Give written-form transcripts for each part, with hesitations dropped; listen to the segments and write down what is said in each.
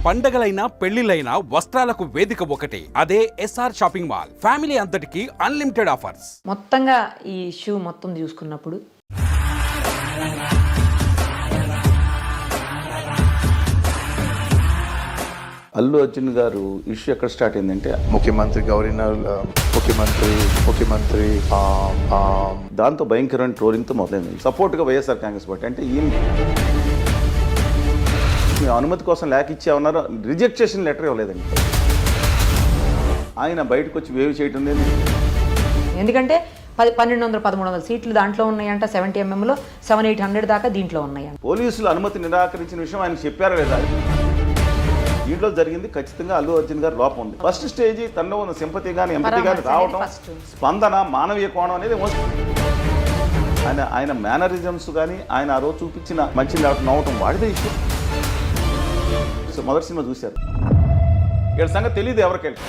పండగలైనా పెళ్లిళ్ళైనా వస్త్రాలకు వేదిక ఒకటే, అదే ఎస్ఆర్ షాపింగ్ మాల్. ఫ్యామిలీ అంతటికి అన్లిమిటెడ్ ఆఫర్స్. మొత్తంగా ఈ ఇష్యూ మొత్తం చూసుకున్నప్పుడు అల్లు అర్జున్ గారు ఇష్యూ ఎక్కడ స్టార్ట్ అయిందంటే ముఖ్యమంత్రి గవర్నర్ ముఖ్యమంత్రి దాంతో భయంకరమైన ట్రోలింగ్తో మొదలైంది. సపోర్ట్గా వైఎస్ఆర్ కాంగ్రెస్ పార్టీ అంటే ఈయన అనుమతి కోసం లేఖ ఇచ్చామన్నారు, రిజెక్ట్ చేసిన లెటర్ ఇవ్వలేదండి. ఆయన బయటకు వచ్చి వేవ్ చేయటం లేదు. ఎందుకంటే 1200-1300 సీట్లు దాంట్లో ఉన్నాయంట. 70 MMలో 700-800 దాకా దీంట్లో ఉన్నాయంట. పోలీసులు అనుమతి నిరాకరించిన విషయం ఆయన చెప్పారా లేదా? దీంట్లో జరిగింది ఖచ్చితంగా అల్లు అర్జున్ గారు లోపం ఉంది. ఫస్ట్ స్టేజ్ తనలో ఉన్న సింపతి కానీ ఎంపతి కానీ రావటం, స్పందన, మానవీయ కోణం అనేది ఆయన మేనరిజమ్స్ కానీ ఆయన ఆ రోజు చూపించిన మంచి నవ్వటం వాడిదే ఇష్యూ. సో మొదటి సినిమా చూశారు, ఇక్కడ సంగతి తెలియదు ఎవరికెళ్ళి.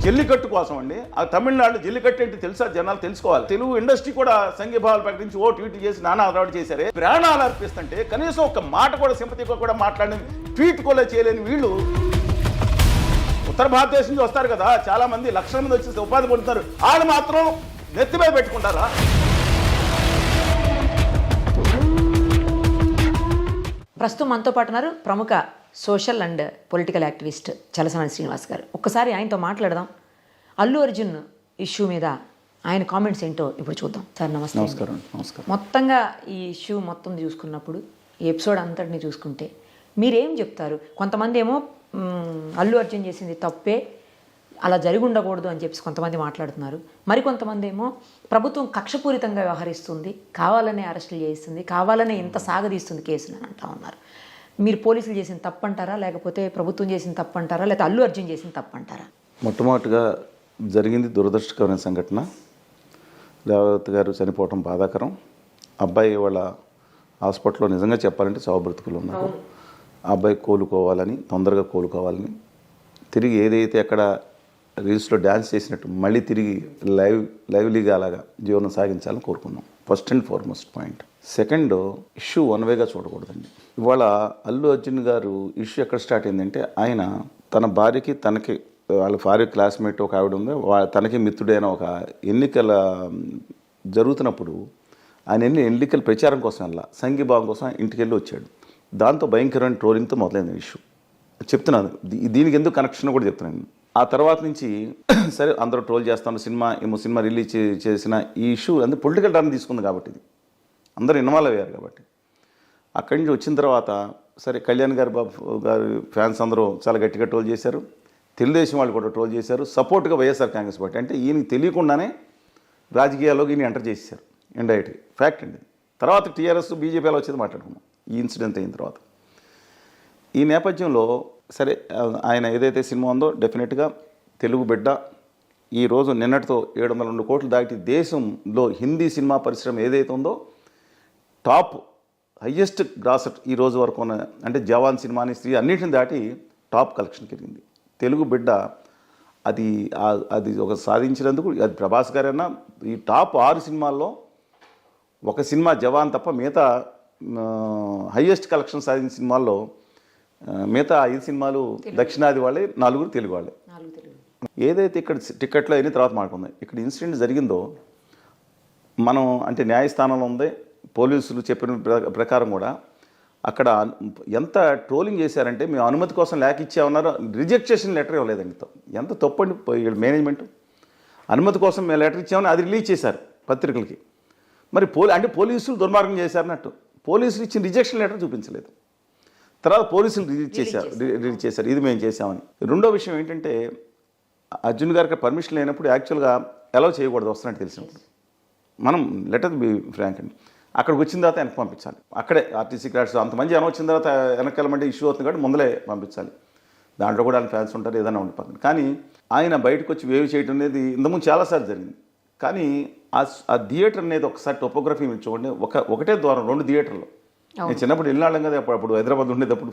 జల్లికట్టు కోసం అండి, ఆ తమిళనాడు జల్లికట్టు ఏంటి తెలుసా? జనాలు తెలుసుకోవాలి. తెలుగు ఇండస్ట్రీ కూడా సంఘీభావాలు ప్రకటించి ట్వీట్ చేసి నానా అలవాటు చేశారే. ప్రాణాలు అర్పిస్తుంటే కనీసం ఒక మాట కూడా సింపతిగా కూడా మాట్లాడిన ట్వీట్ కూడా చేయలేని వీళ్ళు ఉత్తర భారతదేశం నుంచి వస్తారు కదా, చాలా మంది లక్షల మంది వచ్చి ఉపాధి పొందుతారు. వాళ్ళు మాత్రం నెత్తిమీద పెట్టుకుంటారా? ప్రస్తుతం మనతో పాటు ఉన్నారు ప్రముఖ social and political activist Chalasani Srinivas గారు. ఒక్కసారి ఆయనతో మాట్లాడదాం. అల్లు అర్జున్ ఇష్యూ మీద ఆయన కామెంట్స్ ఏంటో ఇప్పుడు చూద్దాం. సార్ నమస్తే. నమస్కారం. మొత్తంగా ఈ ఇష్యూ మొత్తం చూసుకున్నప్పుడు, ఈ ఎపిసోడ్ అంతటిని చూసుకుంటే మీరేం చెప్తారు? కొంతమంది ఏమో అల్లు అర్జున్ చేసింది తప్పే, అలా జరిగి ఉండకూడదు అని చెప్పేసి కొంతమంది మాట్లాడుతున్నారు. మరికొంతమంది ఏమో ప్రభుత్వం కక్షపూరితంగా వ్యవహరిస్తుంది, కావాలనే అరెస్టులు చేయిస్తుంది, కావాలనే ఇంత సాగదీస్తుంది కేసును అని అంటా ఉన్నారు. మీరు పోలీసులు చేసిన తప్పంటారా, లేకపోతే ప్రభుత్వం చేసిన తప్పంటారా, లేకపోతే అల్లు అర్జున్ చేసిన తప్పంటారా? మొట్టమొదటిగా జరిగింది దురదృష్టకరమైన సంఘటన. రేవతి గారు చనిపోవటం బాధాకరం. అబ్బాయి వాళ్ళ హాస్పిటల్లో నిజంగా చెప్పాలంటే చావు బ్రతుకులు ఉన్నారు. ఆ అబ్బాయి కోలుకోవాలని, తొందరగా కోలుకోవాలని, తిరిగి ఏదైతే అక్కడ రీల్స్లో డ్యాన్స్ చేసినట్టు మళ్ళీ తిరిగి లైవ్లీగా అలాగా జీవనం సాగించాలని కోరుకున్నాం. First and foremost point. Second, issue one వేగా చూడకూడదండి. ఇవాళ అల్లు అర్జున్ గారు ఇష్యూ ఎక్కడ స్టార్ట్ అయిందంటే, ఆయన తన భార్యకి, తనకి, వాళ్ళ భార్య క్లాస్మేట్ ఒక ఆవిడ ఉంది, తనకి మిత్రుడైన ఒక ఎన్నికల జరుగుతున్నప్పుడు ఆయన ఎన్నికల ప్రచారం కోసం వెళ్ళా, సంఘీభావం కోసం ఇంటికి వెళ్ళి వచ్చాడు. దాంతో భయంకరమైన ట్రోలింగ్తో మొదలైంది ఇష్యూ. చెప్తున్నాను దీనికి ఎందుకు కనెక్షన్ కూడా చెప్తున్నాను. ఆ తర్వాత నుంచి సరే అందరూ ట్రోల్ చేస్తాను, సినిమా రిలీజ్ చేసిన ఈ ఇష్యూ అందరూ పొలిటికల్ టర్న్ తీసుకుంది కాబట్టి, ఇది అందరూ ఇన్వాల్వ్ అయ్యారు కాబట్టి. అక్కడి నుంచి వచ్చిన తర్వాత సరే కళ్యాణ్ గారు బాబు గారి ఫ్యాన్స్ అందరూ చాలా గట్టిగా ట్రోల్ చేశారు. తెలుగుదేశం వాళ్ళు కూడా ట్రోల్ చేశారు. సపోర్ట్గా వైఎస్ఆర్ కాంగ్రెస్ పార్టీ అంటే ఈయనకి తెలియకుండానే రాజకీయాల్లోకి ఈయన ఎంటర్ చేశారు. ఇండైరెక్ట్గా ఫ్యాక్ట్ అండి. తర్వాత టీఆర్ఎస్ బీజేపీలో వచ్చేది మాట్లాడుకున్నాం ఈ ఇన్సిడెంట్ అయిన తర్వాత. ఈ నేపథ్యంలో సరే ఆయన ఏదైతే సినిమా ఉందో డెఫినెట్గా తెలుగు బిడ్డ ఈరోజు నిన్నటితో 702 కోట్లు దాటి దేశంలో హిందీ సినిమా పరిశ్రమ ఏదైతే ఉందో టాప్ హయ్యెస్ట్ గ్రాస్ ఈ రోజు వరకు ఉన్న, అంటే జవాన్ సినిమాని, స్త్రీ అన్నింటిని దాటి టాప్ కలెక్షన్కి వెళ్ళింది. తెలుగు బిడ్డ అది ఒక సాధించినందుకు అది ప్రభాస్ గారైనా ఈ టాప్ 6 సినిమాల్లో ఒక సినిమా జవాన్ తప్ప మిగతా హయ్యెస్ట్ కలెక్షన్ సాధించిన సినిమాల్లో మిగతా 5 సినిమాలు దక్షిణాది వాళ్ళే, 4 తెలుగు వాళ్ళే. ఏదైతే ఇక్కడ టికెట్లో అయిన తర్వాత మాట్లాడుకుందాం. ఇక్కడ ఇన్సిడెంట్ జరిగిందో మనం అంటే న్యాయస్థానంలో ఉంది, పోలీసులు చెప్పిన ప్రకారం కూడా అక్కడ ఎంత ట్రోలింగ్ చేశారంటే, మేము అనుమతి కోసం లేఖ ఇచ్చామన్నారు, రిజెక్ట్ చేసిన లెటర్ ఇవ్వలేదండి. ఎంత తప్పండి మేనేజ్మెంట్. అనుమతి కోసం మేము లెటర్ ఇచ్చామని అది రిలీజ్ చేశారు పత్రికలకి. మరి అంటే పోలీసులు దుర్మార్గం చేశారన్నట్టు పోలీసులు ఇచ్చిన రిజెక్షన్ లెటర్ చూపించలేదు. తర్వాత పోలీసులు రిలీజ్ చేశారు ఇది మేము చేశామని. రెండో విషయం ఏంటంటే, అర్జున్ గారికి పర్మిషన్ లేనప్పుడు యాక్చువల్గా అలౌ చేయకూడదు వస్తున్నట్టు తెలిసినప్పుడు. మనం లెటర్ బి ఫ్రాంక్ అండి, అక్కడికి వచ్చిన తర్వాత వెనక్కి పంపించాలి. అక్కడే ఆర్టీసీ క్రాడ్స్ అంతమంది జనం వచ్చిన తర్వాత వెనకాలమంటే ఇష్యూ అవుతుంది కాబట్టి ముందలే పంపించాలి. దాంట్లో కూడా ఆయన ఫ్యాన్స్ ఉంటారు, ఏదైనా ఉండిపోతుంది. కానీ ఆయన బయటకు వచ్చి వేవ్ చేయడం అనేది ఇంతకుముందు చాలాసార్లు జరిగింది. కానీ ఆ థియేటర్ అనేది ఒకసారి టోపోగ్రఫీ మీరు చూడండి, ఒకటే ద్వారం 2 థియేటర్లు. నేను చిన్నప్పుడు వెళ్ళాం కదా, అప్పుడు హైదరాబాద్ ఉండేటప్పుడు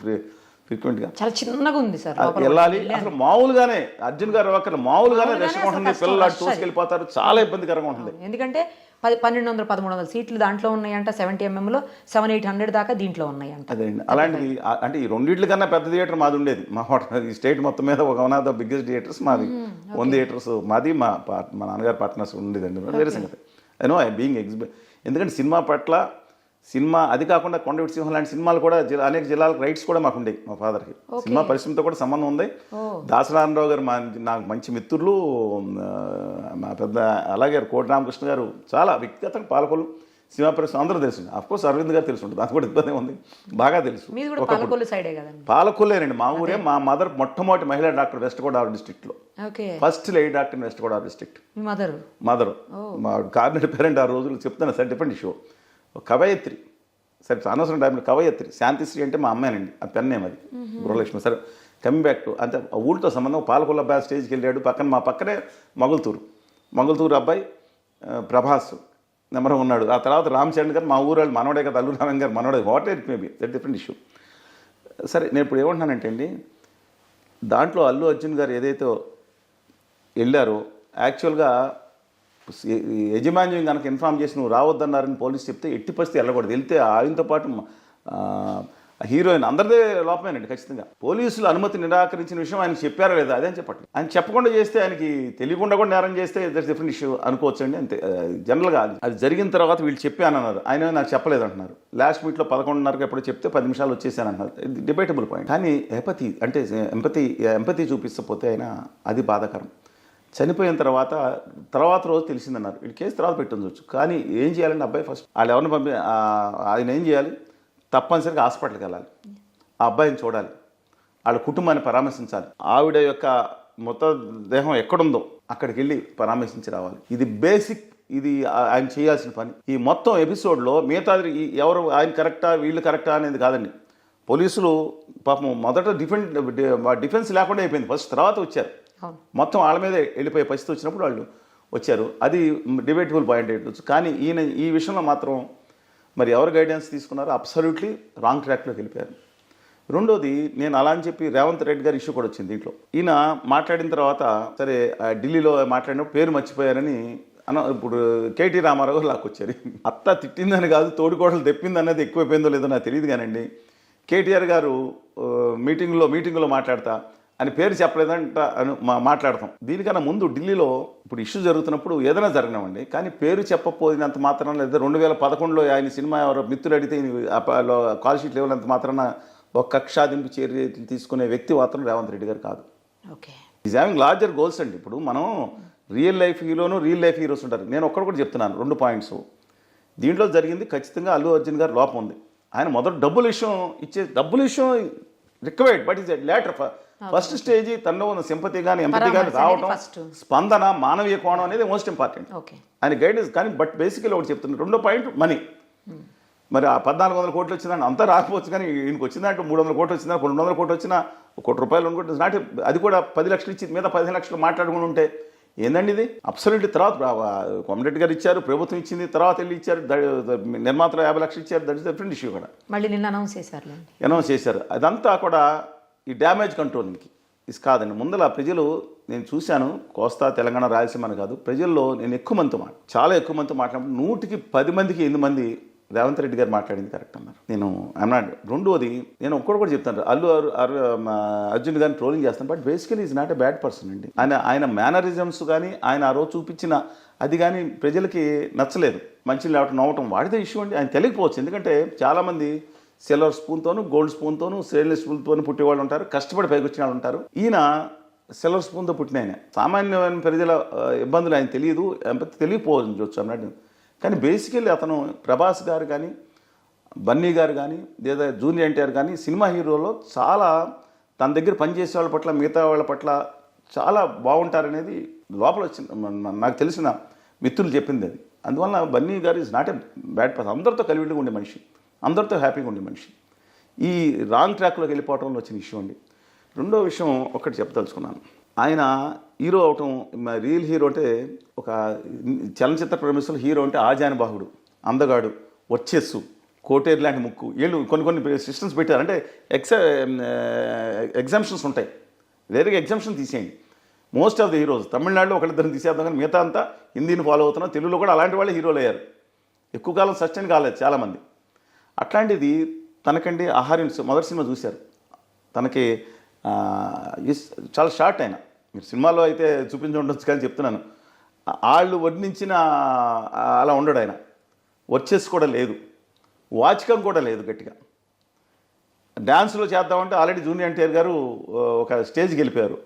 ఫ్రీక్వెంట్గా చాలా చిన్నగా ఉంది సార్, వెళ్ళాలి. అసలు మామూలుగానే అర్జున్ గారు అక్కడ మామూలుగానే రష్గా ఉంటుంది, పిల్లలు తోసుకెళ్ళిపోతారు, చాలా ఇబ్బందికరంగా ఉంటుంది. ఎందుకంటే 1200 1300 సీట్లు దాంట్లో ఉన్నాయంట 70mm 700-800 దాకా దీంట్లో ఉన్నాయంట. అదే అండి. అలాంటిది అంటే ఈ రెండింటి కన్నా పెద్ద థియేటర్ మాది ఉండేది. మా హోటల్ ఈ స్టేట్ మొత్తం మీద ఒక one of the biggest theatres మాది. 1 థియేటర్స్ మాది, మా నాన్నగారు పార్ట్నర్స్ ఉండేదండి. వేరే సంగతి ఐ బీయింగ్ ఎందుకంటే సినిమా పట్ల సినిమా అది కాకుండా కొండవీటి సింహం లాంటి సినిమాలు కూడా అనేక జిల్లాలకు రైట్స్ కూడా మాకు ఉండేవి. మా ఫాదర్కి సినిమా పరిశ్రమతో కూడా సంబంధం ఉంది. దాసనారాయణరావు గారు నాకు మంచి మిత్రులు, మా పెద్ద అలాగే కోటి రామకృష్ణ గారు చాలా వ్యక్తిగతంగా పాలకొల్లు సినిమా పరిశ్రమ అందరూ తెలుసు. అఫ్కోర్స్ అరవింద్ గారు తెలుసు ఉంటుంది, అది కూడా ఇబ్బంది ఉంది, బాగా తెలుసు. పాలకొల్లేనండి మా ఊరే. మా మదర్ మొట్టమొదటి మహిళా డాక్టర్ వెస్ట్ గోదావరి డిస్ట్రిక్ట్లో, first lady doctor west Godavari district. Mother మా కార్నెట్ పేరెంట్ ఆ రోజులు చెప్తాను సార్, డిఫరెంట్ ఇష్యూ. కవయత్రి, సరే అనవసరం టైంలో కవయత్రి, శాంతిశ్రీ అంటే మా అమ్మాయినండి, ఆ పెన్నేం అది, గృహలక్ష్మి. సరే కమింగ్ బ్యాక్ టు అంటే ఊళ్ళతో సంబంధం. పాలకొల్లు అబ్బాయి స్టేజ్కి వెళ్ళాడు, మా పక్కనే మొగల్తూరు అబ్బాయి ప్రభాస్ నెంబర్ ఉన్నాడు. ఆ తర్వాత రామ్ చరణ్ గారు మా ఊరు వాళ్ళు మనవడే కదా, అల్లు రామన్ గారు మనవడే, what it maybe, that different issue. సరే నేను ఇప్పుడు ఏమంటున్నానంటే అండి, దాంట్లో అల్లు అర్జున్ గారు ఏదైతే వెళ్ళారో యాక్చువల్గా యజమాన్యం కనుక ఇన్ఫార్మ్ చేసి నువ్వు రావద్దన్నారని పోలీసు చెప్తే ఎట్టి పరిస్థితి వెళ్ళకూడదు. వెళ్తే ఆయనతో పాటు హీరోయిన్ అందరిదే లోపమేనండి ఖచ్చితంగా. పోలీసులు అనుమతి నిరాకరించిన విషయం ఆయనకి చెప్పారా లేదా అదే అని చెప్పండి. ఆయన చెప్పకుండా చేస్తే, ఆయనకి తెలియకుండా కూడా నేరం చేస్తే దట్స్ డిఫరెంట్ ఇష్యూ అనుకోవచ్చు అండి. అంతే జనరల్గా అది జరిగిన తర్వాత వీళ్ళు చెప్పానన్నారు, ఆయన నాకు చెప్పలేదు అంటున్నారు. లాస్ట్ మీట్లో 11:30 ఎప్పుడు చెప్తే 10 నిమిషాలు వచ్చేసాను అంటున్నారు. ఇది డిబేటబుల్ పాయింట్. కానీ ఎంపతి చూపిస్తపోతే ఆయన అది బాధాకరం. చనిపోయిన తర్వాత రోజు తెలిసిందన్నారు. వీడి కేసు తర్వాత పెట్టవచ్చు. కానీ ఏం చేయాలండి అబ్బాయి? ఫస్ట్ వాళ్ళు ఎవరిని ఆయన ఏం చేయాలి? తప్పనిసరిగా హాస్పిటల్కి వెళ్ళాలి, ఆ అబ్బాయిని చూడాలి, వాళ్ళ కుటుంబాన్ని పరామర్శించాలి, ఆవిడ యొక్క మృతదేహం ఎక్కడుందో అక్కడికి వెళ్ళి పరామర్శించి రావాలి. ఇది బేసిక్, ఇది ఆయన చేయాల్సిన పని. ఈ మొత్తం ఎపిసోడ్లో మిగతాది ఎవరు ఆయన కరెక్టా వీళ్ళు కరెక్టా అనేది కాదండి. పోలీసులు పాపం మొదట డిఫెన్స్ లేకుండా అయిపోయింది ఫస్ట్, తర్వాత వచ్చారు మొత్తం వాళ్ళ మీద వెళ్ళిపోయే పరిస్థితి వచ్చినప్పుడు వాళ్ళు వచ్చారు. అది డిబేటబుల్ పాయింట్ అయ్యొచ్చు. కానీ ఈయన ఈ విషయంలో మాత్రం మరి ఎవరు గైడెన్స్ తీసుకున్నారో అబ్సల్యూట్లీ రాంగ్ ట్రాక్లోకి వెళ్ళిపోయారు. రెండోది, నేను అలా అని చెప్పి రేవంత్ రెడ్డి గారి ఇష్యూ కూడా వచ్చింది దీంట్లో. ఈయన మాట్లాడిన తర్వాత సరే ఢిల్లీలో మాట్లాడినప్పుడు పేరు మర్చిపోయారని ఇప్పుడు కేటీ రామారావు లాక్కొచ్చారు. అత్త తిట్టిందని కాదు, తోడుకోడలు తెప్పింది అన్నది ఎక్కువైపోయిందో లేదో నాకు తెలియదు కానండి. కేటీఆర్ గారు మీటింగ్లో మాట్లాడతా అని పేరు చెప్పలేదంట అని మాట్లాడతాం. దీనికన్నా ముందు ఢిల్లీలో ఇప్పుడు ఇష్యూ జరుగుతున్నప్పుడు ఏదైనా జరగనివ్వండి, కానీ పేరు చెప్పపోయినంత మాత్రాన, లేదా 2011లో ఆయన సినిమా ఎవరో మిత్రులు అడిగితే కాల్ షీట్ లేవనంత మాత్రాన ఒక కక్షాదింపు చర్యలు తీసుకునే వ్యక్తి మాత్రం రేవంత్ రెడ్డి గారు కాదు. ఈజ్ హ్యావింగ్ లార్జర్ గోల్స్ అండి. ఇప్పుడు మనం రియల్ లైఫ్ హీరోస్ ఉంటారు. నేను ఒక్కడు కూడా చెప్తున్నాను 2 పాయింట్స్. దీంట్లో జరిగింది ఖచ్చితంగా అల్లు అర్జున్ గారు లోపం ఉంది. ఆయన మొదట డబ్బుల విషయం required, but is later. First stage తనలో ఉన్న సింపతి కానీ ఎంపతి కానీ రావటం, స్పందన, మానవీయ కోణం అనేది మోస్ట్ ఇంపార్టెంట్. ఆయన గైడెన్స్ కానీ బట్ బేసికలీ ఒకటి చెప్తున్నారు. 2వ పాయింట్ మనీ. మరి ఆ 1400 కోట్లు వచ్చిందని అంతా రాకపోవచ్చు, కానీ ఈయనకు వచ్చిందంటే 300 కోట్లు వచ్చిందా, 200 కోట్లు వచ్చినా ₹1 కోటి అనుకుంటే నాటి అది కూడా 10 లక్షలు ఇచ్చి మీద 15 లక్షలు మాట్లాడుకుని ఉంటే ఏందండి ఇది? అబ్సల్యూట్లీ. తర్వాత కోమటిరెడ్డి గారు ఇచ్చారు, ప్రభుత్వం ఇచ్చింది, తర్వాత వెళ్ళి ఇచ్చారు, నిర్మాతలు 50 లక్షలు ఇచ్చారు. దట్ ఇస్ డిఫరెంట్ ఇష్యూ కూడా. మళ్ళీ నిన్న అనౌన్స్ చేశారు. అదంతా కూడా ఈ డ్యామేజ్ కంట్రోలింగ్కి ఇది కాదండి. ముందర ప్రజలు, నేను చూశాను, కోస్తా తెలంగాణ రాయలసీమ అని కాదు, ప్రజల్లో నేను చాలా ఎక్కువ మందితో మాట్లాడినప్పుడు 100కి 10 మందికి 8 మంది రేవంత్ రెడ్డి గారు మాట్లాడింది కరెక్ట్ అన్నారు. నేను ఐఎమ్ రెండోది, నేను ఒక్కడు కూడా చెప్తాను, అర్జున్ గారిని ట్రోలింగ్ చేస్తాను, but basically is not a bad person అండి. ఆయన మేనరిజమ్స్ కానీ ఆయన ఆ రోజు చూపించిన అది కానీ ప్రజలకి నచ్చలేదు. మంచి నవ్వటం వాడితే ఇష్యూ అండి. ఆయన తెలియకపోవచ్చు, ఎందుకంటే చాలామంది సిల్వర్ స్పూన్తోను, గోల్డ్ స్పూన్తోను, స్టెయిన్లెస్ స్పూన్తోను పుట్టేవాళ్ళు ఉంటారు, కష్టపడి పైకి వచ్చిన వాళ్ళు ఉంటారు. ఈయన సిల్వర్ స్పూన్తో పుట్టిన ఆయన. సామాన్యమైన ప్రజల ఇబ్బందులు ఆయన తెలియదు, తెలియకపోవచ్చు అన్నట్టు. కానీ బేసికల్లీ అతను ప్రభాస్ గారు కానీ, బన్నీ గారు కానీ, లేదా జూనియర్ ఎన్టీఆర్ కానీ సినిమా హీరోలో చాలా తన దగ్గర పనిచేసే వాళ్ళ పట్ల, మిగతా వాళ్ళ పట్ల చాలా బాగుంటారనేది లోపల వచ్చింది, నాకు తెలిసిన మిత్రులు చెప్పింది అది. అందువల్ల బన్నీ గారు is not a bad person. అందరితో కలివిడిగా ఉండే మనిషి, అందరితో హ్యాపీగా ఉండే మనిషి. ఈ రాంగ్ ట్రాక్లోకి వెళ్ళిపోవడంలో వచ్చిన ఇష్యూ అండి. రెండో విషయం ఒకటి చెప్పదలుచుకున్నాను. ఆయన హీరో అవటం, రియల్ హీరో అంటే ఒక చలనచిత్ర ప్రమిస్తులు హీరో అంటే ఆజానుబాహుడు, అందగాడు, వచ్చేస్సు, కోటేరు లాంటి ముక్కు, వీళ్ళు కొన్ని సిస్టమ్స్ పెట్టారు. అంటే ఎగ్జామ్షన్స్ ఉంటాయి, వేరేగా ఎగ్జామ్షన్ తీసేయండి. మోస్ట్ ఆఫ్ ది హీరోస్ తమిళనాడులో ఒకళ్ళిద్దరిని తీసేద్దాం కానీ మిగతా అంతా హిందీని ఫాలో అవుతున్నాం. తెలుగులో కూడా అలాంటి వాళ్ళే హీరోలు అయ్యారు. ఎక్కువ కాలం సస్టైన్ కాలేదు చాలామంది. అట్లాంటిది తనకండి ఆహార్యం మొదటి సినిమా చూశారు. తనకి చాలా షార్ట్ అయినా మీరు సినిమాలో అయితే చూపించి ఉండొచ్చు కానీ చెప్తున్నాను, వాళ్ళు వర్ణించిన అలా ఉండడు ఆయన. వర్చెస్ కూడా లేదు, వాచకం కూడా లేదు గట్టిగా. డ్యాన్స్లో చేద్దామంటే ఆల్రెడీ జూనియర్ ఎన్టీఆర్ గారు ఒక స్టేజ్కి వెళ్ళిపోయారు.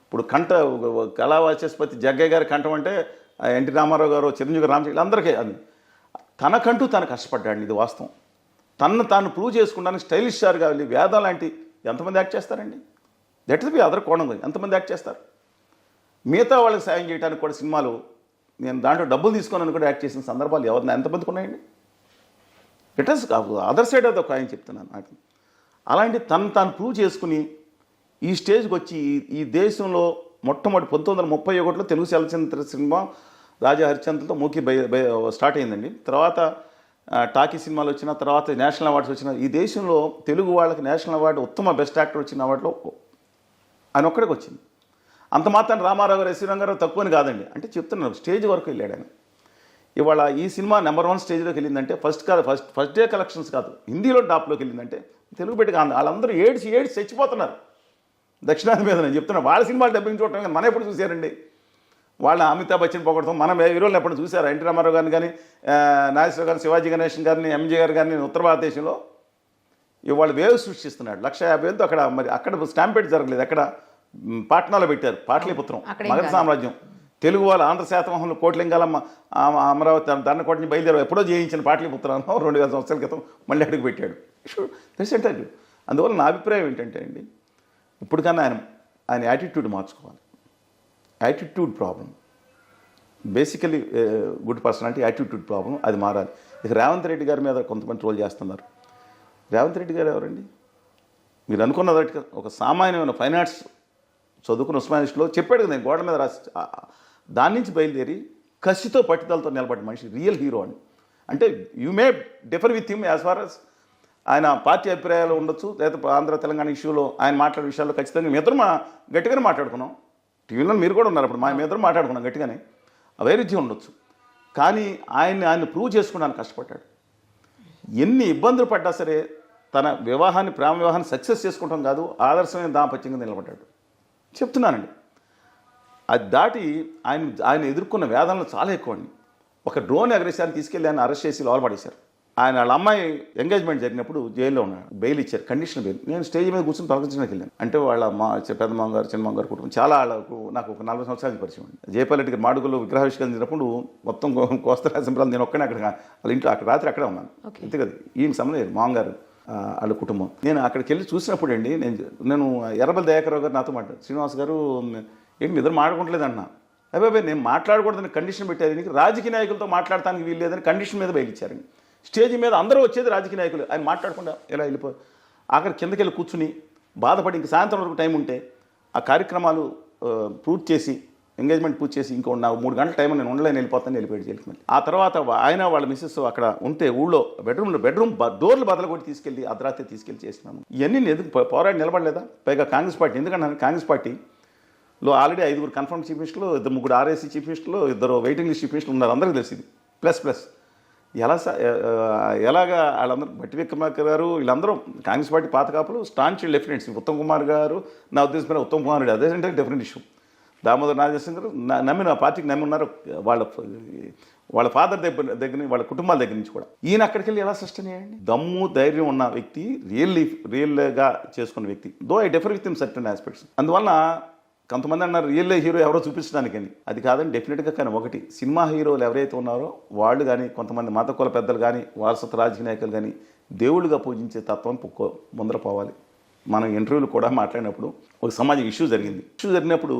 ఇప్పుడు కంఠ కళా వాచస్పతి జగ్గయ్య గారి కంఠం అంటే ఎన్టీ రామారావు గారు, చిరంజీవి గారు, రామచంద్ర అందరికీ అది. తనకంటూ తను కష్టపడ్డాడు, ఇది వాస్తవం. తనను తాను ప్రూవ్ చేసుకోవడానికి స్టైలిష్ స్టార్ కావాలి. వేదం లాంటి ఎంతమంది యాక్ట్ చేస్తారండి? దట్ ఇస్ బి అదర్ కోణం. ఎంతమంది యాక్ట్ చేస్తారు? మిగతా వాళ్ళకి సాయం చేయడానికి కూడా సినిమాలు నేను దాంట్లో డబ్బులు తీసుకున్నాను కూడా యాక్ట్ చేసిన సందర్భాలు ఎవరిని ఎంతమందికి ఉన్నాయండి? It is other side of the coin చెప్తున్నాను నాకు. అలాంటి తాను ప్రూవ్ చేసుకుని ఈ స్టేజ్కి వచ్చి ఈ దేశంలో మొట్టమొదటి 1931లో తెలుగు చలనచిత్ర సినిమా రాజా హరిశ్చంద్రతో మూకీ స్టార్ట్ అయిందండి. తర్వాత టాకీ సినిమాలు వచ్చిన తర్వాత నేషనల్ అవార్డ్స్ వచ్చిన ఈ దేశంలో తెలుగు వాళ్ళకి నేషనల్ అవార్డు ఉత్తమ బెస్ట్ యాక్టర్ వచ్చిన అవార్డులో ఆయన ఒక్కడికి వచ్చింది. అంత మాత్రం రామారావు గారు, ఎస్వి రంగారావు తక్కువని కాదండి. అంటే చెప్తున్నాను, స్టేజ్ వరకు వెళ్ళాడు ఆయన. ఇవాళ ఈ సినిమా నెంబర్ 1 స్టేజ్లోకి వెళ్ళిందంటే ఫస్ట్ డే కలెక్షన్స్ కాదు, హిందీలో టాప్లోకి వెళ్ళిందంటే తెలుగు బిడ్డగా వాళ్ళందరూ ఏడ్చి చచ్చిపోతున్నారు దక్షిణాది మీద. నేను చెప్తున్నా, వాళ్ళ సినిమాలు డబ్బింగ్ చూడటం కానీ మనం ఎప్పుడు చూశారండి? వాళ్ళ అమితాబ్ బచ్చన్ పొగడతాం. మనం హీరోలు ఎప్పుడు చూసారు? ఎన్టీ రామారావు గారిని కానీ, నాగేశ్వర గారిని, శివాజీ గణేషన్ గారిని, ఎంజే గారు కానీ ఉత్తర భారతదేశంలో ఇవాళ వేవ్ సృష్టిస్తున్నాడు. 150,000తో అక్కడ మరి అక్కడ స్టాంపేట్ జరగలేదు. అక్కడ పాట్నాలో పెట్టారు పాటలీపుత్రం, మగధ సామ్రాజ్యం. తెలుగు వాళ్ళు ఆంధ్ర శాతవాహనులు కోట్లింగాలమ్మ అమరావతి దండకోట నుంచి బయలుదేరి ఎప్పుడో జయించిన పాటలీపుత్రాన్ని 2000 సంవత్సరాల క్రితం మళ్ళీ అడుగు పెట్టాడు. ప్రెసెంట్. అందువల్ల నా అభిప్రాయం ఏంటంటే అండి, ఇప్పటికన్నా ఆయన యాటిట్యూడ్ మార్చుకోవాలి. Attitude problem, basically good personality attitude problem, అది మారాలి. ఇక రేవంత్ రెడ్డి గారి మీద కొంతమంది ట్రోల్ చేస్తున్నారు. రేవంత్ రెడ్డి గారు ఎవరండి? మీరు అనుకున్నదట్టుగా ఒక సామాన్యమైన ఫైనాన్స్ చదువుకున్న ఉస్మానిస్ట్లో చెప్పాడు కదా, గోడ మీద రాసి దాని నుంచి బయలుదేరి కసితో పట్టుదలతో నిలబడ్డ మనిషి రియల్ హీరో అని. అంటే you may differ with him as far as ఆయన పార్టీ అభిప్రాయాలు ఉండొచ్చు, లేదా ఆంధ్ర తెలంగాణ ఇష్యూలో ఆయన మాట్లాడే విషయాల్లో ఖచ్చితంగా మీ ఇద్దరు గట్టిగానే మాట్లాడుకున్నాం. టీవీలో మీరు కూడా ఉన్నారు, అప్పుడు మీ ఇద్దరు మాట్లాడుకున్నాం గట్టిగానే. వైరుధ్యం ఉండొచ్చు, కానీ ఆయన ప్రూవ్ చేసుకోవడానికి కష్టపడ్డాడు. ఎన్ని ఇబ్బందులు పడ్డా సరే తన ప్రేమ వివాహాన్ని సక్సెస్ చేసుకుంటాం కాదు, ఆదర్శమైన దాంపత్యంగా నిలబడ్డాడు. చెప్తున్నానండి, అది దాటి ఆయన ఎదుర్కొన్న వేదనలు చాలా ఎక్కువ అండి. ఒక డ్రోన్ ఎగరేసాన్ని తీసుకెళ్ళి ఆయన అరెస్ట్ చేసి లోపల పడేశారు. వాళ్ళ అమ్మాయి ఎంగేజ్మెంట్ జరిగినప్పుడు జైల్లో ఉన్నాడు, బెయిల్ ఇచ్చారు, కండిషనల్ బెయిల్. నేను స్టేజ్ మీద కూర్చొని పలకరించడానికి వెళ్ళాను. అంటే వాళ్ళ పెద్దమ్మ గారు, చిన్నమ్మ గారు కుటుంబం చాలా నాకు ఒక 40 సంవత్సరాల పరిచయం అండి. జయపాల్ రెడ్డి గారు మాడుగులో విగ్రహావిష్కరించినప్పుడు మొత్తం కోస్తా సింబరాలు నేను ఒక్కనే వాళ్ళ ఇంట్లో రాత్రి అక్కడే ఉన్నాను. అంతే కదా, ఈయన సంబంధం లేదు, మామగారు వాళ్ళ కుటుంబం. నేను అక్కడికి వెళ్ళి చూసినప్పుడు అండి, నేను ఎర్రబల్లి దయాకరావు గారు నాతో మాట్లాడు, శ్రీనివాస్ గారు ఏంటి నిద్ర మాట్లాడుకోవట్లేదు అన్న. అబ్బాయి నేను మాట్లాడకూడదని కండిషన్ పెట్టారు, నీకు రాజకీయ నాయకులతో మాట్లాడటానికి వీల్లేదని కండిషన్ మీద బయలుచ్చారండి. స్టేజ్ మీద అందరూ వచ్చేది రాజకీయ నాయకులు, ఆయన మాట్లాడకుండా ఎలా వెళ్ళిపోయి అక్కడ కిందకి వెళ్ళి కూర్చుని బాధపడి ఇంక సాయంత్రం వరకు టైం ఉంటే ఆ కార్యక్రమాలు పూర్తి చేసి ఎంగేజ్మెంట్ పూర్తి చేసి ఇంకో 3 గంటల టైం నేను ఉండలేని వెళ్ళిపోతాను, వెళ్ళిపోయాడు జైలుకి. మళ్ళీ ఆ తర్వాత ఆయన వాళ్ళ మిస్సెస్ అక్కడ ఉంటే ఊళ్ళో బెడ్రూమ్ డోర్లు బదలు కొట్టి తీసుకెళ్ళి అర్ధరాత్రి తీసుకెళ్ళి చేసినాను. ఇవన్నీ ఎందుకు పోరాడి నిలబడలేదా? పైగా కాంగ్రెస్ పార్టీ, ఎందుకంటే కాంగ్రెస్ పార్టీలో ఆల్రెడీ 5 కన్ఫర్మ్ చీఫ్ మినిస్టర్లు, 3 ఆర్ఏసీ చీఫ్ మినిస్టర్లు, 2 వెయిటింగ్ లిస్ట్ చీఫ్ మినిస్టర్లు ఉన్నారు, అందరికీ తెలిసింది. ప్లస్ ఎలాగా వాళ్ళందరూ బట్టి విక్రమార్క గారు వీళ్ళందరూ కాంగ్రెస్ పార్టీ పాత కాపులు, స్టాంచ్ లెఫ్టినెంట్స్. ఉత్తమ్ కుమార్ గారు నా ఉద్దేశం ఉత్తమ్ కుమార్ రెడ్డి అదేంటే డిఫరెంట్ ఇష్యూ. దామోదర్ నాగేశ్వర గారు నమ్మిన పార్టీకి నమ్మి ఉన్నారు, వాళ్ళ ఫాదర్ దగ్గర వాళ్ళ కుటుంబాల దగ్గర నుంచి కూడా. ఈయన అక్కడికి వెళ్ళి ఎలా సస్టైన్ చేయండి? దమ్ము ధైర్యం ఉన్న వ్యక్తి, రియల్గా చేసుకున్న వ్యక్తి. Though I differ with him certain aspects. అందువల్ల కొంతమంది అన్నారు రియల్ హీరో ఎవరో చూపించడానికని, అది కాదని డెఫినెట్గా. కానీ ఒకటి, సినిమా హీరోలు ఎవరైతే ఉన్నారో వాళ్ళు కానీ, కొంతమంది మత కుల పెద్దలు కానీ, వారసత్వ రాజకీయ నాయకులు కానీ దేవుళ్ళుగా పూజించే తత్వం ముందర పోవాలి. మనం ఇంటర్వ్యూలు కూడా మాట్లాడినప్పుడు ఒక సమాజ ఇష్యూ జరిగినప్పుడు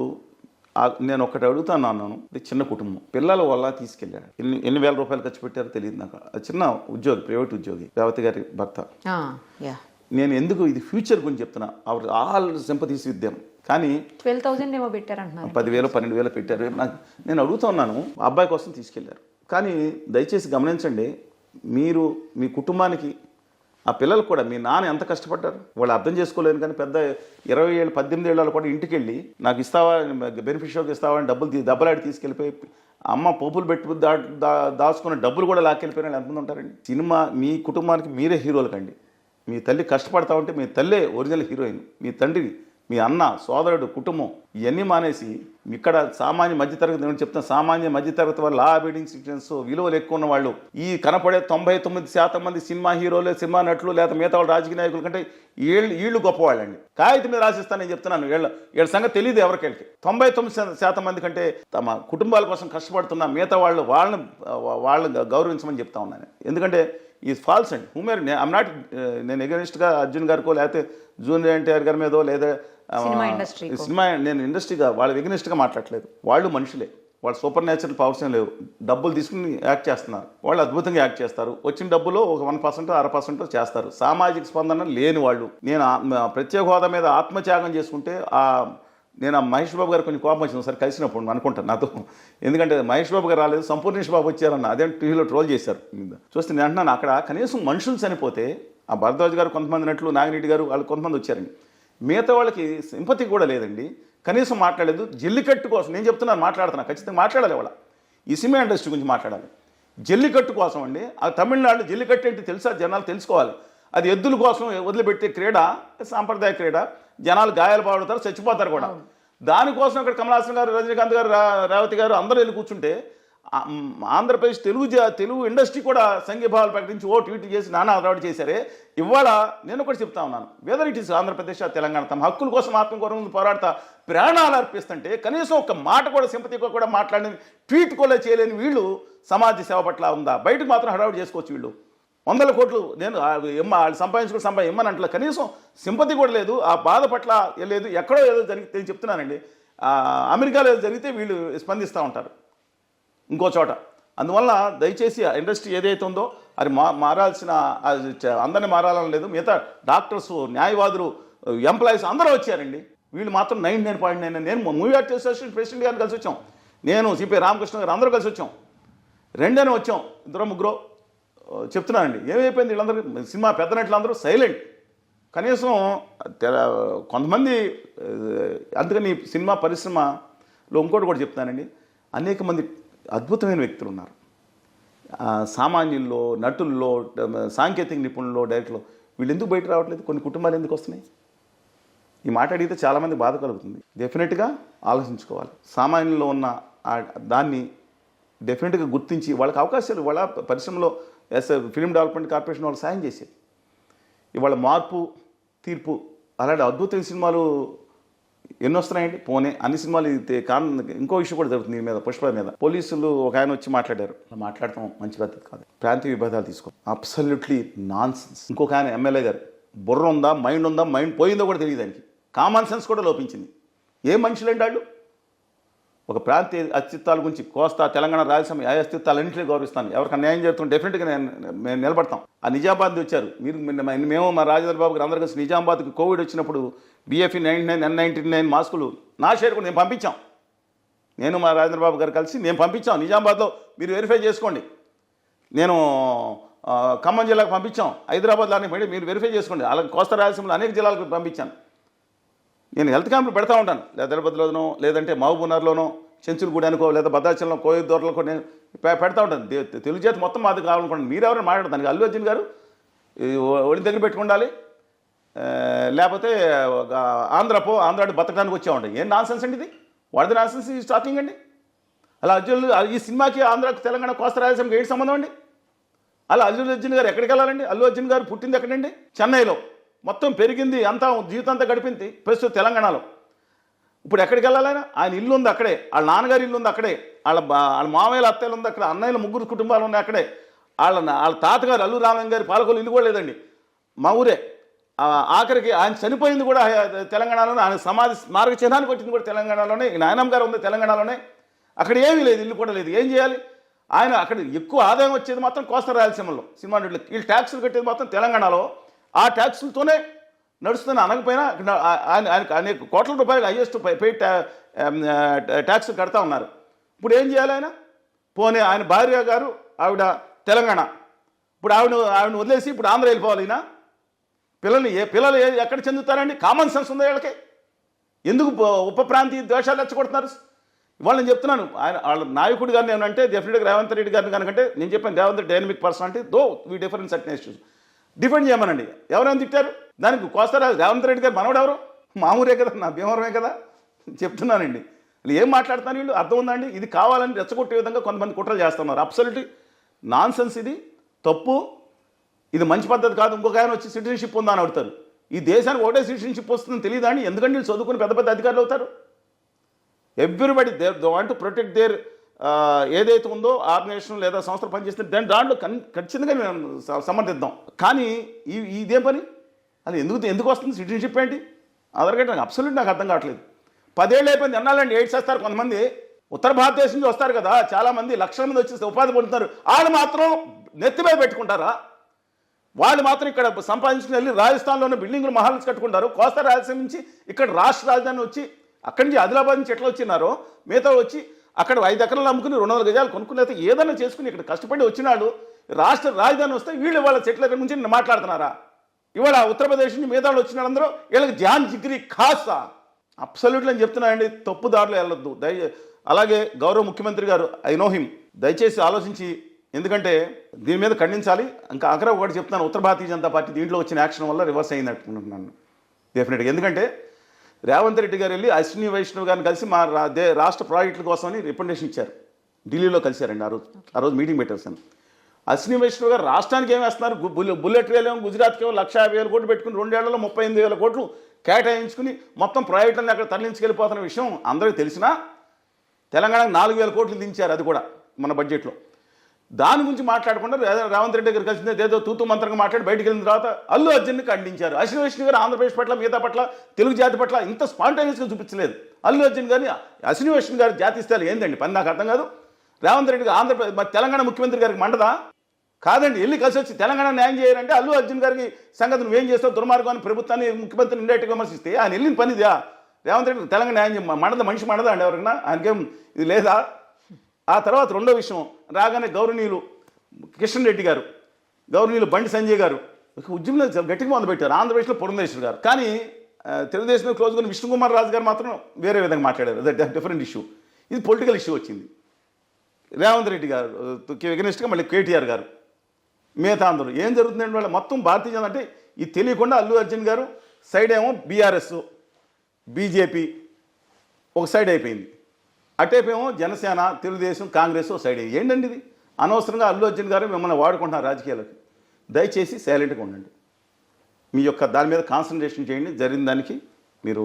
నేను ఒక్కటి అడుగుతాను అన్నాను, చిన్న కుటుంబం, పిల్లల వల్ల తీసుకెళ్ళాడు, ఎన్ని వేల రూపాయలు ఖర్చు పెట్టారో తెలియదు నాకు. చిన్న ఉద్యోగి, ప్రైవేట్ ఉద్యోగి, రేవతి గారి భర్త. నేను ఎందుకు ఇది ఫ్యూచర్ గురించి చెప్తున్నా, ఆల్ సింపతీస్ విత్ దెమ్. కానీ 12,000 ఏమో పెట్టారంటున్నారు, 10,000 12,000 పెట్టారు. నేను అడుగుతా ఉన్నాను, అబ్బాయి కోసం తీసుకెళ్లారు. కానీ దయచేసి గమనించండి, మీరు మీ కుటుంబానికి ఆ పిల్లలకు కూడా మీ నాన్న ఎంత కష్టపడ్డారు వాళ్ళు అర్థం చేసుకోలేను. కానీ పెద్ద 20 ఏళ్ళు 18 ఏళ్ళు కూడా ఇంటికి వెళ్ళి నాకు ఇస్తావా బెనిఫిట్ షోకి ఇస్తావా అని దెబ్బలాడి తీసుకెళ్ళిపోయి అమ్మ పోపులు పెట్టి దాచుకున్న డబ్బులు కూడా లాక్కెళ్ళిపోయిన వాళ్ళు ఎంతమంది ఉంటారండి. సినిమా మీ కుటుంబానికి మీరే హీరోలు కండి. మీ తల్లి కష్టపడతా ఉంటే మీ తల్లే ఒరిజినల్ హీరోయిన్. మీ తండ్రి, మీ అన్న, సోదరుడు, కుటుంబం ఇవన్నీ మానేసి ఇక్కడ సామాన్య మధ్యతరగతి, నేను చెప్తున్నా సామాన్య మధ్యతరగతి వాళ్ళు, లా అబైడింగ్ సిటిజన్స్, విలువలు ఎక్కువ ఉన్న వాళ్ళు, ఈ కనపడే 99% మంది సినిమా హీరోలు, సినిమా నటులు లేదా మిగతా వాళ్ళు రాజకీయ నాయకుల కంటే వీళ్ళు గొప్పవాళ్ళండి. కాగితం మీద రాసిస్తాను నేను చెప్తున్నాను. వీళ్ళ సంగతి తెలియదు ఎవరికెళ్ళకి. 99% మంది కంటే తమ కుటుంబాల కోసం కష్టపడుతున్న మిగతా వాళ్ళని గౌరవించమని చెప్తా ఉన్నాను. ఎందుకంటే ఈ ఫాల్స్ అండి. హూమేర్ ఐఎమ్ నాట్, నేను ఎగనిస్ట్గా అర్జున్ గారికో లేకపోతే జూనియర్ ఎన్టీఆర్ గారి మీదో లేదా సినిమా నేను ఇండస్ట్రీగా వాళ్ళ ఎగనిస్ట్గా మాట్లాడలేదు. వాళ్ళు మనుషులే, వాళ్ళు సూపర్ న్యాచురల్ పవర్స్ ఏం లేవు. డబ్బులు తీసుకుని యాక్ట్ చేస్తున్నారు. వాళ్ళు అద్భుతంగా యాక్ట్ చేస్తారు. వచ్చిన డబ్బులో ఒక 1% 1/2% చేస్తారు. సామాజిక స్పందన లేని వాళ్ళు. నేను ప్రత్యేక హోదా మీద ఆత్మత్యాగం చేసుకుంటే నేను మహేష్ బాబు గారు కొంచెం కోపం వచ్చింది ఒకసారి కలిసినప్పుడు అనుకుంటాను నాతో. ఎందుకంటే మహేష్ బాబు గారు రాలేదు, సంపూర్ణేష్ బాబు వచ్చారన్న అదే టీవీలో ట్రోల్ చేశారు. చూస్తే నేను అంటున్నాను అక్కడ కనీసం మనుషులు చనిపోతే ఆ భరద్వాజ్ గారు కొంతమంది నట్లు, నాగిరెడ్డి గారు వాళ్ళు కొంతమంది వచ్చారండి. మిగతా వాళ్ళకి సింపతి కూడా లేదండి. కనీసం మాట్లాడలేదు. జల్లికట్టు కోసం నేను చెప్తున్నాను, మాట్లాడుతున్నా, ఖచ్చితంగా మాట్లాడాలి. వాళ్ళ ఈ సినిమా ఇండస్ట్రీ గురించి మాట్లాడాలి. జల్లికట్టు కోసం అండి. ఆ తమిళనాడు జల్లికట్టు ఏంటి తెలుసా? జనాలు తెలుసుకోవాలి. అది ఎద్దుల కోసం వదిలిపెట్టే క్రీడ, సాంప్రదాయ క్రీడ. జనాలు గాయాలు పాడుతారు, చచ్చిపోతారు కూడా. దానికోసం అక్కడ కమల్ హాసన్ గారు, రజనీకాంత్ గారు, రేవతి గారు అందరూ వెళ్ళి కూర్చుంటే ఆంధ్రప్రదేశ్ తెలుగు ఇండస్ట్రీ కూడా సంఘీభావాలు ప్రకటించి ట్వీట్ చేసి నానా అలవాటు చేశారే. ఇవాళ నేను ఒకటి చెప్తా ఉన్నాను, whether it is Andhra Pradesh, Telangana తమ హక్కుల కోసం ఆత్మగౌరవం పోరాడతా ప్రాణాలు అర్పిస్తుంటే కనీసం ఒక మాట కూడా సింపతిగా కూడా మాట్లాడిన ట్వీట్ కూడా చేయలేని వీళ్ళు సమాజ సేవ పట్ల ఉందా? బయటకు మాత్రం హడావుడి చేసుకోవచ్చు వీళ్ళు. 100 కోట్లు నేను వాళ్ళు సంపాదించుకుని ఇమ్మని అంటలే. కనీసం సింపతి కూడా లేదు. ఆ బాధ పట్ల లేదు. ఎక్కడో ఏదో జరిగితే నేను చెప్తున్నానండి, అమెరికాలో ఏదో జరిగితే వీళ్ళు స్పందిస్తూ ఉంటారు ఇంకో చోట. అందువల్ల దయచేసి ఆ ఇండస్ట్రీ ఏదైతే ఉందో అది మారాల్సిన, అందరినీ మారాలని లేదు. మిగతా డాక్టర్స్, న్యాయవాదులు, ఎంప్లాయీస్ అందరూ వచ్చారండి. వీళ్ళు మాత్రం 99.9. నేను మూవీ ఆర్ట్ అసోసియేషన్ ప్రెసిడెంట్ గారిని కలిసి వచ్చాం. నేను సిపి రామకృష్ణ గారు అందరూ కలిసి వచ్చాం. 2 వచ్చాం, 2-3 చెప్తున్నానండి. ఏమైపోయింది వీళ్ళందరూ? సినిమా పెద్ద నటులు అందరూ సైలెంట్. కనీసం కొంతమంది. అందుకని సినిమా పరిశ్రమలో ఇంకోటి కూడా చెప్తానండి, అనేక మంది అద్భుతమైన వ్యక్తులు ఉన్నారు. సామాన్యుల్లో, నటుల్లో, సాంకేతిక నిపుణుల్లో, డైరెక్టర్లో. వీళ్ళు ఎందుకు బయట రావట్లేదు? కొన్ని కుటుంబాలు ఎందుకు వస్తున్నాయి? ఈ మాట అడిగితే చాలామంది బాధ కలుగుతుంది. డెఫినెట్గా ఆలోచించుకోవాలి. సామాన్యుల్లో ఉన్న దాన్ని డెఫినెట్గా గుర్తించి వాళ్ళకి అవకాశాలు, వాళ్ళ పరిశ్రమలో ఫిల్మ్ డెవలప్మెంట్ కార్పొరేషన్ వాళ్ళు సాయం చేసేది. ఇవాళ మార్పు, తీర్పు అలాంటి అద్భుతమైన సినిమాలు ఎన్ని వస్తున్నాయండి. పోనీ అన్ని సినిమాలు ఇంకో విషయం కూడా జరుగుతుంది దీని మీద. పుష్ప మీద పోలీసులు ఒక ఆయన వచ్చి మాట్లాడారు. మాట్లాడటం మంచి పద్ధతి కాదు. ప్రాంతీయ విభేదాలు తీసుకో, అబ్సల్యూట్లీ నాన్ సెన్స్. ఇంకొక ఆయన ఎమ్మెల్యే గారు, బుర్ర ఉందా, మైండ్ ఉందా, మైండ్ పోయిందో కూడా తెలియదు దానికి. కామన్ సెన్స్ కూడా లోపించింది. ఏ మనుషులండి వాళ్ళు? ఒక ప్రాంతీయ అస్తిత్వాల గురించి, కోస్తా, తెలంగాణ, రాయలసీమ ఏ అస్తిత్వాలన్నింటినీ గౌరవిస్తాను. ఎవరికైనా న్యాయం చేస్తాం డెఫినెట్గా మేము నిలబడతాం. ఆ నిజామాబాద్ వచ్చారు మేము మా రాజేంద్ర బాబు గారు అందరూ కలిసి నిజామాబాద్కి కోవిడ్ వచ్చినప్పుడు BFE 99, N99 మాస్కులు నా షేర్ కూడా నేను పంపించాం. నేను మా రాజేంద్ర బాబు గారు కలిసి నేను పంపించాం. నిజామాబాద్లో మీరు వెరిఫై చేసుకోండి. నేను ఖమ్మం జిల్లాకు పంపించాం. హైదరాబాద్లో మీరు వెరిఫై చేసుకోండి. అలాగే కోస్తా, రాయలసీమలో అనేక జిల్లాలకు పంపించాను. నేను హెల్త్ క్యాంపులు పెడతా ఉంటాను. లేదా తిరుపతిలోనో, లేదంటే మహబూబ్నగర్లోనో, చెంచులగూడెనుకో, లేదా భద్రాచలంలో, కోయిదూర్లకో నేను పెడతా ఉంటాను. తెలుగు జాతి మొత్తం మాది కావాలనుకోండి. మీరు ఎవరైనా మాట్లాడతాను. అల్లు అర్జున్ గారు ఒడి దగ్గర పెట్టుకుండాలి, లేకపోతే ఆంధ్రాడు బతకడానికి వచ్చామండి. ఏం నాన్ సెన్స్ అండి ఇది? వాడిది నాన్ సెన్స్ స్టార్టింగ్ అండి. అలా ఈ సినిమాకి ఆంధ్రాకు, తెలంగాణ, కోస్తా, రాయలసీమకి ఏంటి సంబంధం అండి? అలా అల్లు అర్జున్ గారు ఎక్కడికి వెళ్ళాలండి? అల్లు అర్జున్ గారు పుట్టింది ఎక్కడండి? చెన్నైలో. మొత్తం పెరిగింది అంతా, జీవితం అంతా గడిపింది ప్రస్తుతం తెలంగాణలో. ఇప్పుడు ఎక్కడికి వెళ్ళాలైనా? ఆయన ఇల్లు ఉంది అక్కడే, వాళ్ళ నాన్నగారి ఇల్లు ఉంది అక్కడే, వాళ్ళ మామయ్యల అత్తయ్యలు ఉంది అక్కడ, అన్నయ్యల 3 కుటుంబాలు ఉన్నాయి అక్కడే. వాళ్ళ తాతగారు అల్లు రామయ్య గారి పాలకొల్లు ఇల్లు కూడా లేదండి, మా ఊరే. ఆఖరికి ఆయన చనిపోయింది కూడా తెలంగాణలోనే. ఆయన సమాధి స్మారక చిహ్నానికి వచ్చింది కూడా తెలంగాణలోనే. నాయనమ్మ గారు ఉంది తెలంగాణలోనే. అక్కడ ఏమీ లేదు, ఇల్లు కూడా లేదు. ఏం చేయాలి? ఆయన అక్కడ ఎక్కువ ఆదాయం వచ్చేది మాత్రం కోస్తా, రాయలసీమలో సినిమా నటులకి. వీళ్ళు ట్యాక్సులు కట్టేది మాత్రం తెలంగాణలో. ఆ ట్యాక్సులతోనే నడుస్తున్న అనకపోయినా ఆయనకు అనేక కోట్ల రూపాయలు హైయెస్ట్ పెయిడ్ ట్యాక్స్ కడతా ఉన్నారు. ఇప్పుడు ఏం చేయాలి ఆయన? పోనీ ఆయన భార్య గారు ఆవిడ తెలంగాణ, ఇప్పుడు ఆవిడ వదిలేసి ఇప్పుడు ఆంధ్ర వెళ్ళిపోవాలి ఈయన. పిల్లలు ఎక్కడ చెందుతారండి? కామన్ సెన్స్ ఉందా వీళ్ళకి? ఎందుకు ఉప ప్రాంతీయ ద్వేషాలు రెచ్చగొడుతున్నారు? ఇవాళ నేను చెప్తున్నాను, వాళ్ళ నాయకుడు గారిని ఏమంటే డెఫినెట్గా రేవంత్ రెడ్డి గారిని కనుకంటే నేను చెప్పాను Revanth Reddy dynamic personality though we difference certain issues defend చేయమనండి. ఎవరైనా తిట్టారు దానికి కోస్తారా? రేవంత్ రెడ్డి గారు మనవడు ఎవరు? మామూలే కదా, నా భీమవరమే కదా. చెప్తున్నానండి, వీళ్ళు ఏం మాట్లాడుతాను, వీళ్ళు అర్థం ఉందండి. ఇది కావాలని రెచ్చగొట్టే విధంగా కొంతమంది కుట్రలు చేస్తున్నారు. అబ్సల్యూట్లీ నాన్ సెన్స్, ఇది తప్పు, ఇది మంచి పద్ధతి కాదు. ఇంకొక ఆయన వచ్చి సిటిజన్షిప్ ఉందా అని అడుగుతారు. ఈ దేశానికి ఒకటే సిటిజన్షిప్ వస్తుందని తెలియదా అండి? ఎందుకంటే వీళ్ళు చదువుకుని పెద్ద పెద్ద అధికారులు అవుతారు. Everybody they want to protect there ఏదైతే ఉందో ఆర్గనైజేషన్ లేదా సంస్థలు పనిచేస్తే దాంట్లో ఖచ్చితంగా మేము సమర్థిద్దాం. కానీ ఇదేం పని? అది ఎందుకు వస్తుంది సిటిజన్షిప్ ఏంటి? ఆధార్ కార్డు నాకు అబ్సల్యూట్ నాకు అర్థం కావట్లేదు. 10 ఏళ్ళు అయిపోయింది, ఎన్నాలండి ఎయిడ్స్ వేస్తారు కొంతమంది. ఉత్తర భారతదేశం నుంచి వస్తారు కదా చాలామంది, లక్షల మంది వచ్చి ఉపాధి పొందుతున్నారు. వాళ్ళు మాత్రం నెత్తిపై పెట్టుకుంటారా? వాళ్ళు మాత్రం ఇక్కడ సంపాదించుకుని వెళ్ళి రాజస్థాన్లోనే బిల్డింగ్లు మహాల్స్ కట్టుకుంటారు. కోస్తా రాయలసీమ నుంచి ఇక్కడ రాష్ట్ర రాజధాని వచ్చి అక్కడి నుంచి ఆదిలాబాద్ నుంచి ఎట్లా వచ్చినారో మిగతా వచ్చి అక్కడ 5 ఎకరాలు అమ్ముకుని 200 గజాలు కొనుక్కుని ఏదైనా చేసుకుని ఇక్కడ కష్టపడి వచ్చినాడు. రాష్ట్ర రాజధాని వస్తే వీళ్ళు వాళ్ళ చెట్ల దగ్గర నుంచి మాట్లాడుతున్నారా? ఇవాళ ఉత్తరప్రదేశ్ నుంచి మిగతా వచ్చిన వాళ్ళందరూ వీళ్ళకి జాన్ జిగ్రీ ఖాసా. అబ్సల్యూట్లీ అని చెప్తున్నానండి, తప్పు దారిలో వెళ్ళొద్దు. అలాగే గౌరవ ముఖ్యమంత్రి గారు, ఐ నో హిమ్, దయచేసి ఆలోచించి, ఎందుకంటే దీని మీద ఖండించాలి. ఇంకా అక్కడ ఒకటి చెప్తున్నాను, ఉత్తర భారతీయ జనతా పార్టీ దీంట్లో వచ్చిన యాక్షన్ వల్ల రివర్స్ అయింది అనుకుంటున్నాను డెఫినెట్గా. ఎందుకంటే రేవంత్ రెడ్డి గారు వెళ్ళి అశ్విని వైష్ణవ్ గారిని కలిసి మా రాష్ట్ర ప్రాజెక్టుల కోసమని రికమెండేషన్ ఇచ్చారు. ఢిల్లీలో కలిశారండి ఆ రోజు మీటింగ్ పెట్టారు. అశ్విని వైష్ణవ్ గారు రాష్ట్రానికి ఏం వేస్తున్నారు? బుల్లెట్ రైలు ఏమో గుజరాత్కి ఏమో 1,50,000 కోట్లు పెట్టుకుని 2 ఏళ్లలో 38,000 కోట్లు కేటాయించుకుని మొత్తం ప్రాజెక్టులను అక్కడ తరలించుకెళ్ళిపోతున్న విషయం అందరికీ తెలిసినా తెలంగాణకు 4,000 కోట్లు దించారు, అది కూడా మన బడ్జెట్లో. దాని గురించి మాట్లాడకుండా రేవంత్ రెడ్డి గారు కలిసిందే ఏదో తూతూ మంత్రంగా మాట్లాడి బయటికి వెళ్ళిన తర్వాత అల్లు అర్జున్ని ఖండించారు. అశ్విని వైష్ణవ్ గారు ఆంధ్రప్రదేశ్ పట్ల, మిగతా పట్ల, తెలుగు జాతి పట్ల ఇంత స్పాంటేనియస్గా చూపించలేదు. అల్లు అర్జున్ గారిని అశ్విని వైష్ణవ్ గారు జాతిస్తారు ఏందండి పని? నాకు అర్థం కాదు. రేవంత్ రెడ్డి గారు ఆంధ్రప్రదేశ్ తెలంగాణ ముఖ్యమంత్రి గారికి మండదా? కాదండి, వెళ్ళి కలిసి వచ్చి తెలంగాణ న్యాయం చేయాలంటే అల్లు అర్జున్ గారికి సంగతి నువ్వేం చేస్తావు దుర్మార్గాన్ని ప్రభుత్వాన్ని ముఖ్యమంత్రిని ఇండైరెక్ట్గా విమర్శిస్తే ఆయన వెళ్ళిన పనిదా? రేవంత్ రెడ్డి తెలంగాణ న్యాయం మనిషి మండదా అండి ఎవరికైనా? ఆయనకేం ఇది లేదా? ఆ తర్వాత రెండో విషయం రాగానే గౌరవనీయులు కిషన్ రెడ్డి గారు, గౌరవనీయులు బండి సంజయ్ గారు ఉద్యమంలో గట్టిగా మొదలుపెట్టారు. ఆంధ్రప్రదేశ్లో పురంధేశ్వర్ గారు, కానీ తెలుగుదేశంలో క్లోజ్ కొని విష్ణుకుమార్ రాజు గారు మాత్రం వేరే విధంగా మాట్లాడారు. అది డిఫరెంట్ ఇష్యూ. ఇది పొలిటికల్ ఇష్యూ వచ్చింది. రేవంత్ రెడ్డి గారు ఎగనిస్ట్గా మళ్ళీ కేటీఆర్ గారు, మిగతా అందరూ ఏం జరుగుతుందంటే వాళ్ళ మొత్తం భారతీయ జనతా అంటే ఇది తెలియకుండా అల్లు అర్జున్ గారు సైడ్ ఏమో బీఆర్ఎస్ బీజేపీ ఒక సైడ్ అయిపోయింది, అటేపేమో జనసేన తెలుగుదేశం కాంగ్రెస్ ఒక సైడ్ అయ్యింది. ఏంటండి ఇది? అనవసరంగా అల్లు అర్జున్ గారు మిమ్మల్ని వాడుకుంటున్నారు రాజకీయాలకు. దయచేసి సైలెంట్గా ఉండండి, మీ యొక్క దాని మీద కాన్సన్ట్రేషన్ చేయండి. జరిగిన దానికి మీరు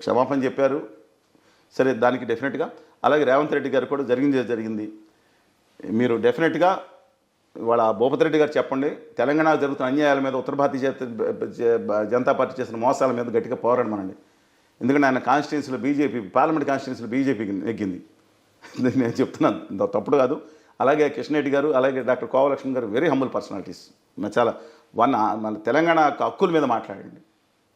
క్షమాపణ చెప్పారు సరే, దానికి డెఫినెట్గా. అలాగే రేవంత్ రెడ్డి గారు కూడా జరిగింది. మీరు డెఫినెట్గా వాళ్ళ భూపతి రెడ్డి గారు చెప్పండి, తెలంగాణకు జరుగుతున్న అన్యాయాల మీద ఉత్తర భారతీయ జనతా పార్టీ చేసిన మోసాల మీద గట్టిగా పోరాడమనండి. ఎందుకంటే ఆయన కాన్స్టిట్యున్సీలో బీజేపీ, పార్లమెంట్ కాన్స్టిట్యున్సీలో బీజేపీకి నెగ్గింది. నేను చెప్తున్నాను, తప్పుడు కాదు. అలాగే కిషన్ రెడ్డి గారు, అలాగే డాక్టర్ కోవలక్ష్మి గారు వెరీ హంబుల్ పర్సనాలిటీస్. చాలా మన తెలంగాణ హక్కుల మీద మాట్లాడండి.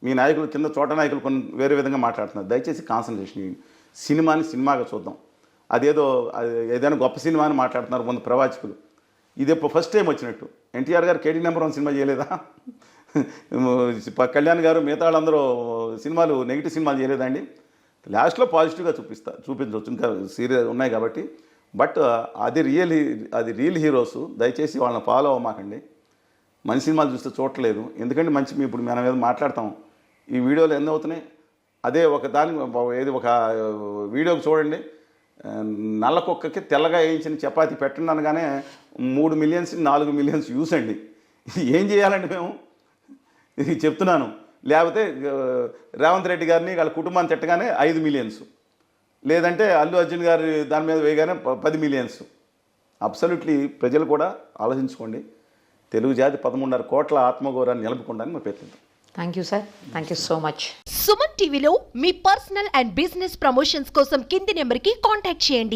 మీ నాయకులు కింద చోట నాయకులు కొన్ని వేరే విధంగా మాట్లాడుతున్నారు. దయచేసి కాన్సన్ట్రేషన్ చేయండి. సినిమాని సినిమాగా చూద్దాం. ఏదైనా గొప్ప సినిమా అని మాట్లాడుతున్నారు ముందు ప్రవాచకులు. ఇది ఫస్ట్ టైం వచ్చినట్టు. ఎన్టీఆర్ గారు KD నెంబర్ 1 సినిమా చేయలేదా? కళ్యాణ్ గారు మిగతా వాళ్ళందరూ సినిమాలు నెగిటివ్ సినిమాలు చేయలేదండి. లాస్ట్లో పాజిటివ్గా చూపించవచ్చు, ఇంకా సీరియస్ ఉన్నాయి కాబట్టి. బట్ అది రియల్ హీరోస్. దయచేసి వాళ్ళని ఫాలో అవ్వమాకండి. మంచి సినిమాలు చూస్తే చూడట్లేదు. ఎందుకంటే ఇప్పుడు మన మీద మాట్లాడతాం. ఈ వీడియోలు ఎన్ని అవుతున్నాయి? అదే ఒక వీడియోకి చూడండి, నల్ల కుక్కకి తెల్లగా వేయించిన చపాతీ పెట్టండి అనగానే 3 మిలియన్స్ 4 మిలియన్స్ వ్యూస్ అండి. ఏం చేయాలండి మేము? ఇది చెప్తున్నాను. లేకపోతే రేవంత్ రెడ్డి గారిని వాళ్ళ కుటుంబాన్ని తిట్టగానే 5 మిలియన్స్, లేదంటే అల్లు అర్జున్ గారి దాని మీద వేయగానే 10 మిలియన్స్. అబ్సల్యూట్లీ ప్రజలు కూడా ఆలోచించుకోండి. తెలుగు జాతి 13.5 కోట్ల ఆత్మగౌరవాన్ని నిలుపుకోవడానికి మేము ప్రయత్నిద్దాం. Thank you sir, thank you so much. Suman టీవీలో మీ పర్సనల్ అండ్ బిజినెస్ ప్రమోషన్స్ కోసం కింది నెంబర్కి కాంటాక్ట్ చేయండి.